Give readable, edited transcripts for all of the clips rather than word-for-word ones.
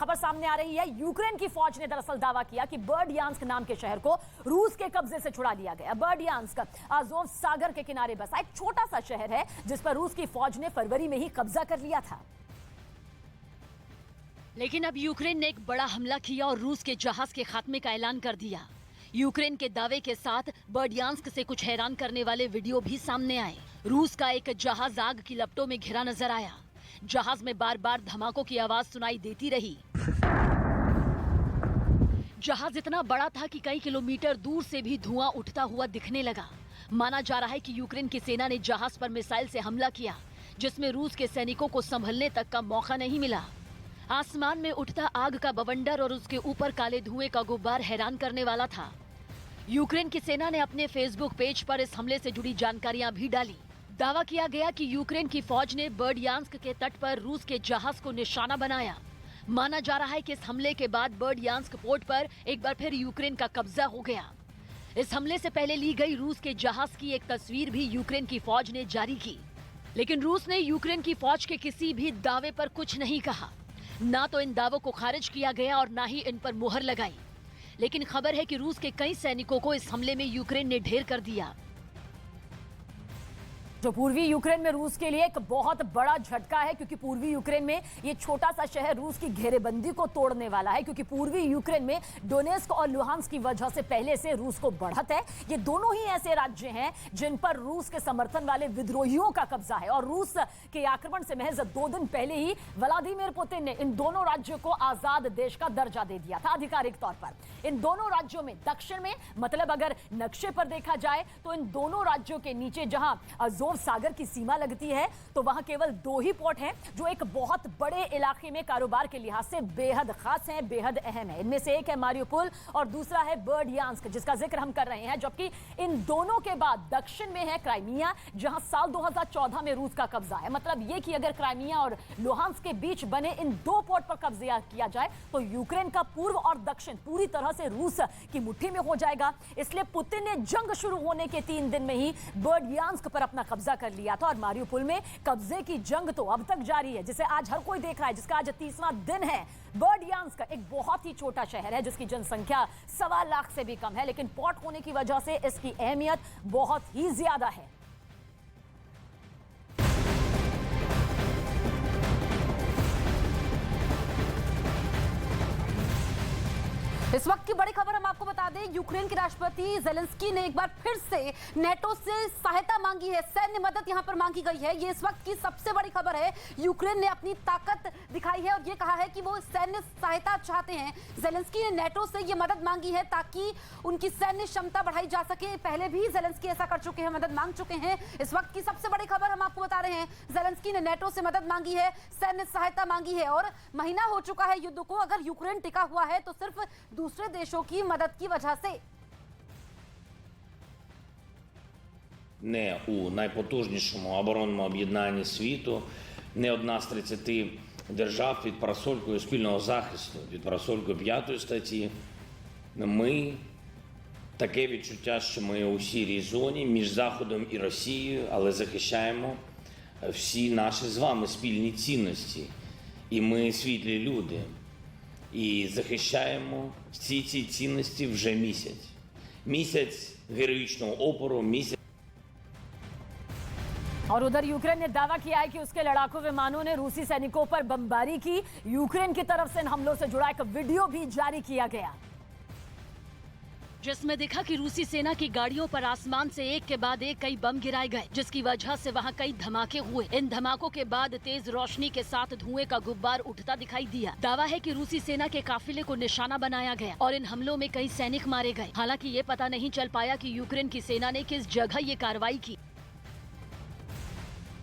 खबर सामने आ रही है। यूक्रेन की फौज ने दरअसल दावा किया कि बर्डियांस्क नाम के शहर को रूस के कब्जे से छुड़ा लिया गया। बर्डियांस्क अज़ोव सागर के किनारे बसा एक छोटा सा शहर है जिस पर रूस की फौज ने फरवरी में ही कब्जा कर लिया था। लेकिन अब यूक्रेन ने एक बड़ा हमला किया और रूस के जहाज के खात्मे का ऐलान कर दिया। यूक्रेन के दावे के साथ बर्डियांस्क से कुछ हैरान करने वाले वीडियो भी सामने आए। रूस का एक जहाज आग की लपटों में घिरा नजर आया। जहाज में बार बार धमाकों की आवाज सुनाई देती रही। जहाज इतना बड़ा था कि कई किलोमीटर दूर से भी धुआं उठता हुआ दिखने लगा। माना जा रहा है कि यूक्रेन की सेना ने जहाज पर मिसाइल से हमला किया, जिसमें रूस के सैनिकों को संभलने तक का मौका नहीं मिला। आसमान में उठता आग का बवंडर और उसके ऊपर काले धुएं का गुब्बार हैरान करने वाला था। यूक्रेन की सेना ने अपने फेसबुक पेज पर इस हमले से जुड़ी जानकारियां भी डाली। दावा किया गया कि यूक्रेन की फौज ने बर्डियांस्क के तट पर रूस के जहाज को निशाना बनाया। माना जा रहा है कि इस हमले के बाद बर्डियांस्क पोर्ट पर एक बार फिर यूक्रेन का कब्जा हो गया। इस हमले से पहले ली गई रूस के जहाज की एक तस्वीर भी यूक्रेन की फौज ने जारी की, लेकिन रूस ने यूक्रेन की फौज के किसी भी दावे पर कुछ नहीं कहा। ना तो इन दावों को खारिज किया गया और ना ही इन पर मुहर लगाई। लेकिन खबर है कि रूस के कई सैनिकों को इस हमले में यूक्रेन ने ढेर कर दिया। जो पूर्वी यूक्रेन में रूस के लिए एक बहुत बड़ा झटका है, क्योंकि पूर्वी यूक्रेन में ये छोटा सा शहर रूस की घेरेबंदी को तोड़ने वाला है। क्योंकि पूर्वी यूक्रेन में डोनेस्क और लुहांस्क की वजह से पहले से रूस को बढ़त है। ये दोनों ही ऐसे राज्य हैं जिन पर रूस के समर्थन वाले विद्रोहियों का कब्जा है। और रूस के आक्रमण से महज 2 दिन पहले ही व्लादिमीर पुतिन ने इन दोनों राज्यों को आजाद देश का दर्जा दे दिया था आधिकारिक तौर पर। इन दोनों राज्यों में दक्षिण में, मतलब अगर नक्शे पर देखा जाए तो इन दोनों राज्यों के नीचे जहां अज़ोव सागर की सीमा लगती है, तो वहां केवल 2 ही पोर्ट हैं जो एक बहुत बड़े इलाके में कारोबार के लिहाज से बेहद खास हैं, बेहद अहम है। इनमें से एक है मारियुपोल और दूसरा है बर्डियांस्क, जिसका जिक्र हम कर रहे हैं। जबकि इन दोनों के बाद दक्षिण में है क्राइमिया, जहां साल 2014 में रूस का कब्जा है। मतलब ये कि अगर क्राइमिया और लुहांस्क के बीच बने इन 2 पोर्ट पर कब्जा किया जाए तो यूक्रेन का पूर्व और दक्षिण पूरी तरह से रूस की मुट्ठी में हो जाएगा। इसलिए पुतिन ने जंग शुरू होने के 3 दिन में ही बर्डियांस्क पर अपना कब्जा कर लिया था। और मारियुपोल में कब्जे की जंग तो अब तक जारी है, जिसे आज हर कोई देख रहा है, जिसका आज 30वां दिन है। बर्डियांस्क एक बहुत ही छोटा शहर है जिसकी जनसंख्या 1.25 लाख से भी कम है, लेकिन पोर्ट होने की वजह से इसकी अहमियत बहुत ही ज्यादा है। इस वक्त की बड़ी खबर हम आपको बता दें, यूक्रेन के राष्ट्रपति ज़ेलेंस्की ने एक बार फिर से नेटो से सहायता मांगी है, सैन्य मदद यहां पर मांगी गई है। ये इस वक्त की सबसे बड़ी खबर है। यूक्रेन ने अपनी ताकत दिखाई है और ये कहा है कि वो सैन्य सहायता चाहते हैं। ज़ेलेंस्की ने नेटो से ये मदद मांगी है ताकि उनकी सैन्य क्षमता बढ़ाई जा सके। पहले भी ज़ेलेंस्की ऐसा कर चुके हैं, मदद मांग चुके हैं। इस वक्त की सबसे बड़ी खबर हम आपको बता रहे हैं, ज़ेलेंस्की ने नेटो से मदद मांगी है, सैन्य सहायता मांगी है और महीना हो चुका है युद्ध को। अगर यूक्रेन टिका हुआ है तो सिर्फ दूसरे देशों की मदद की वजह से। Не у найпотужнішому оборонному об'єднанні світу, не одна з 30 держав під парасолькою спільного захисту, під парасолькою 5 статті. Ми таке відчуття, що ми у сірій зоні між Заходом і Росією, але захищаємо всі наші з вами спільні цінності. І ми світлі люди. І захищаємо всі ці цінності вже місяць. Місяць героїчного опору, місяць. और उधर यूक्रेन ने दावा किया है कि उसके लड़ाकू विमानों ने रूसी सैनिकों पर बमबारी की। यूक्रेन की तरफ से इन हमलों से जुड़ा एक वीडियो भी जारी किया गया, जिसमें देखा कि रूसी सेना की गाड़ियों पर आसमान से एक के बाद एक कई बम गिराए गए, जिसकी वजह से वहां कई धमाके हुए। इन धमाकों के बाद तेज रोशनी के साथ धुएं का गुब्बार उठता दिखाई दिया। दावा है कि रूसी सेना के काफिले को निशाना बनाया गया और इन हमलों में कई सैनिक मारे गए। हालांकि ये पता नहीं चल पाया कि यूक्रेन की सेना ने किस जगह ये कार्रवाई की।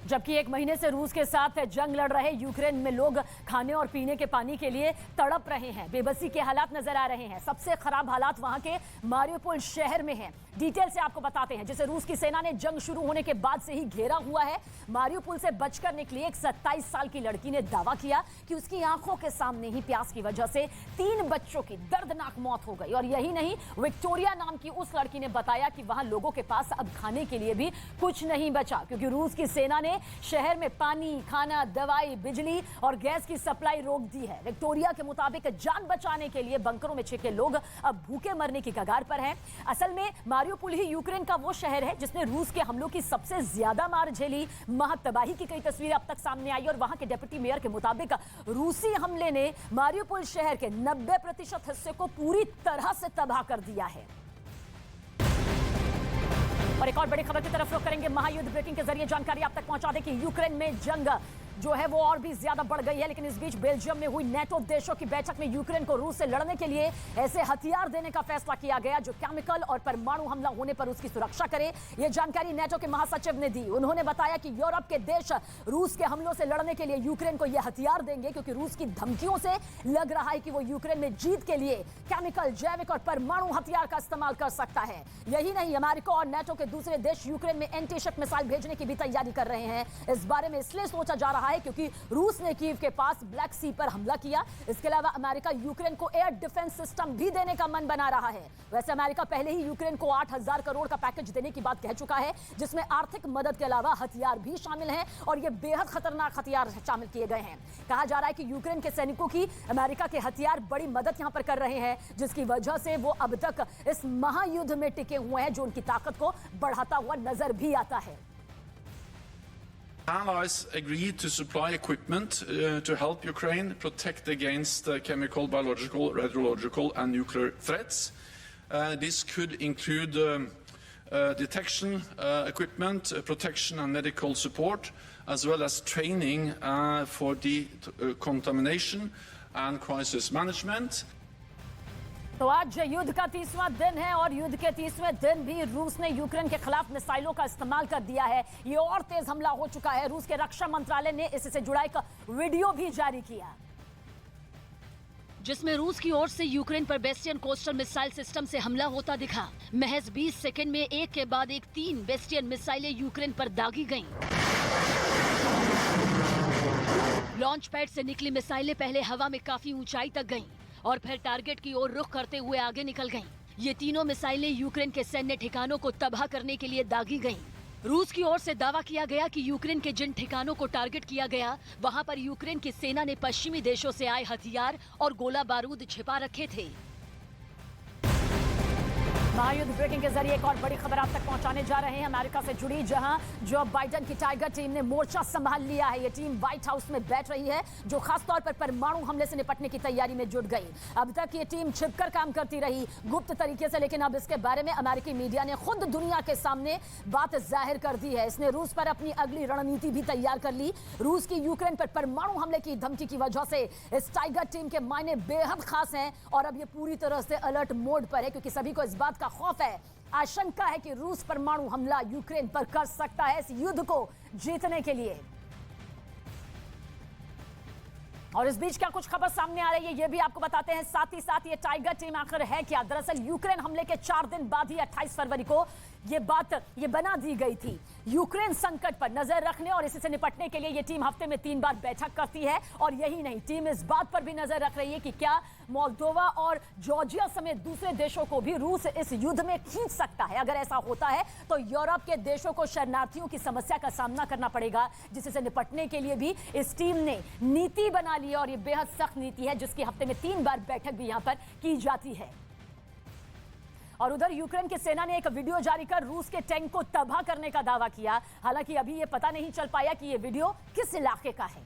जबकि 1 महीने से रूस के साथ जंग लड़ रहे यूक्रेन में लोग खाने और पीने के पानी के लिए तड़प रहे हैं। बेबसी के हालात नजर आ रहे हैं। सबसे खराब हालात वहां के मारियुपोल शहर में हैं। डिटेल से आपको बताते हैं, जिसे रूस की सेना ने जंग शुरू होने के बाद से ही घेरा हुआ है। मारियुपोल से बचकर निकली एक 27 साल की लड़की ने दावा किया कि उसकी आंखों के सामने ही प्यास की वजह से 3 बच्चों की दर्दनाक मौत हो गई। और यही नहीं, विक्टोरिया नाम की उस लड़की ने बताया कि वहां लोगों के पास अब खाने के लिए भी कुछ नहीं बचा, क्योंकि रूस की सेना ने ने शहर में पानी, खाना, दवाई, बिजली और गैस की सप्लाई रोक दी है। विक्टोरिया के मुताबिक जान बचाने के लिए बंकरों में छिपे लोग अब भूखे मरने की कगार पर हैं। असल में मारियोपोल ही यूक्रेन का वो शहर है जिसने रूस के हमलों की सबसे ज्यादा मार झेली। महातबाही की कई तस्वीरें अब तक सामने आई और वहां के डिप्टी मेयर के मुताबिक रूसी हमले ने मारियोपोल शहर के 90% हिस्से को पूरी तरह से तबाह कर दिया है। और एक और बड़ी खबर की तरफ रुख करेंगे। महायुद्ध ब्रेकिंग के जरिए जानकारी आप तक पहुंचा दें कि यूक्रेन में जंग जो है वो और भी ज्यादा बढ़ गई है, लेकिन इस बीच बेल्जियम में हुई नेटो देशों की बैठक में यूक्रेन को रूस से लड़ने के लिए ऐसे हथियार देने का फैसला किया गया जो केमिकल और परमाणु हमला होने पर उसकी सुरक्षा करे। यह जानकारी नेटो के महासचिव ने दी। उन्होंने बताया कि यूरोप के देश रूस के हमलों से लड़ने के लिए यूक्रेन को यह हथियार देंगे क्योंकि रूस की धमकियों से लग रहा है कि वो यूक्रेन में जीत के लिए केमिकल, जैविक और परमाणु हथियार का इस्तेमाल कर सकता है। यही नहीं, अमेरिका और नेटो के दूसरे देश यूक्रेन में एंटी शिप मिसाइल भेजने की भी तैयारी कर रहे हैं। इस बारे में इसलिए सोचा जा रहा है क्योंकि रूस ने कीव के पास ब्लैक सी पर हमला किया। इसके अलावा अमेरिका यूक्रेन को एयर डिफेंस सिस्टम भी देने का मन बना रहा है। वैसे अमेरिका पहले ही यूक्रेन को 8,000 करोड़ का पैकेज देने की बात कह चुका है जिसमें आर्थिक मदद के अलावा हथियार भी शामिल हैं और ये बेहद खतरनाक हथियार शामिल किए गए हैं। कहा जा रहा है कि यूक्रेन के सैनिकों की अमेरिका के हथियार बड़ी मदद यहां पर कर रहे हैं जिसकी वजह से वो अब तक इस महायुद्ध में टिके हुए हैं जो उनकी ताकत को बढ़ाता हुआ नजर भी आता है। Allies agreed to supply equipment to help Ukraine protect against chemical, biological, radiological and nuclear threats. This could include detection equipment, protection and medical support, as well as training for decontamination and crisis management. तो आज युद्ध का 30वां दिन है और युद्ध के 30वें दिन भी रूस ने यूक्रेन के खिलाफ मिसाइलों का इस्तेमाल कर दिया है। ये और तेज हमला हो चुका है। रूस के रक्षा मंत्रालय ने इससे जुड़ा एक वीडियो भी जारी किया जिसमें रूस की ओर से यूक्रेन पर बेस्टियन कोस्टल मिसाइल सिस्टम से हमला होता दिखा। महज 20 सेकंड में एक के बाद एक 3 बेस्टियन मिसाइलें यूक्रेन पर दागी गईं। लॉन्च पैड से निकली मिसाइलें पहले हवा में काफी ऊंचाई तक गईं और फिर टारगेट की ओर रुख करते हुए आगे निकल गईं। ये तीनों मिसाइलें यूक्रेन के सैन्य ठिकानों को तबाह करने के लिए दागी गईं। रूस की ओर से दावा किया गया कि यूक्रेन के जिन ठिकानों को टारगेट किया गया वहां पर यूक्रेन की सेना ने पश्चिमी देशों से आए हथियार और गोला बारूद छिपा रखे थे। महायुद्ध ब्रेकिंग के जरिए एक और बड़ी खबर आप तक पहुंचाने जा रहे हैं अमेरिका से जुड़ी, जहां जो बाइडेन की टाइगर टीम ने मोर्चा संभाल लिया है। ये टीम व्हाइट हाउस में बैठ रही है जो खासतौर पर परमाणु हमले से निपटने की तैयारी में जुट गई। अब तक ये टीम छिपकर काम करती रही गुप्त तरीके से, लेकिन अब इसके बारे में अमेरिकी मीडिया ने खुद दुनिया के सामने बात जाहिर कर दी है। इसने रूस पर अपनी अगली रणनीति भी तैयार कर ली। रूस की यूक्रेन पर परमाणु हमले की धमकी की वजह से इस टाइगर टीम के मायने बेहद खास हैं और अब ये पूरी तरह से अलर्ट मोड पर है क्योंकि सभी को इस बात का खौफ है, आशंका है कि रूस परमाणु हमला यूक्रेन पर कर सकता है इस युद्ध को जीतने के लिए। और इस बीच क्या कुछ खबर सामने आ रही है ये भी आपको बताते हैं। साथ ही साथ ये टाइगर टीम आखिर है क्या? दरअसल यूक्रेन हमले के 4 दिन बाद ही 28 फरवरी को ये बना दी गई थी। यूक्रेन संकट पर नजर रखने और इसी से निपटने के लिए ये टीम हफ्ते में 3 बार बैठक करती है और यही नहीं, टीम इस बात पर भी नजर रख रही है कि क्या मोल्दोवा और जॉर्जिया समेत दूसरे देशों को भी रूस इस युद्ध में खींच सकता है। अगर ऐसा होता है तो यूरोप के देशों को शरणार्थियों की समस्या का सामना करना पड़ेगा, जिससे निपटने के लिए भी इस टीम ने नीति बना ली है और ये बेहद सख्त नीति है जिसकी हफ्ते में 3 बार बैठक भी यहां पर की जाती है। और उधर यूक्रेन की सेना ने एक वीडियो जारी कर रूस के टैंक को तबाह करने का दावा किया। हालांकि अभी ये पता नहीं चल पाया कि ये वीडियो किस इलाके का है।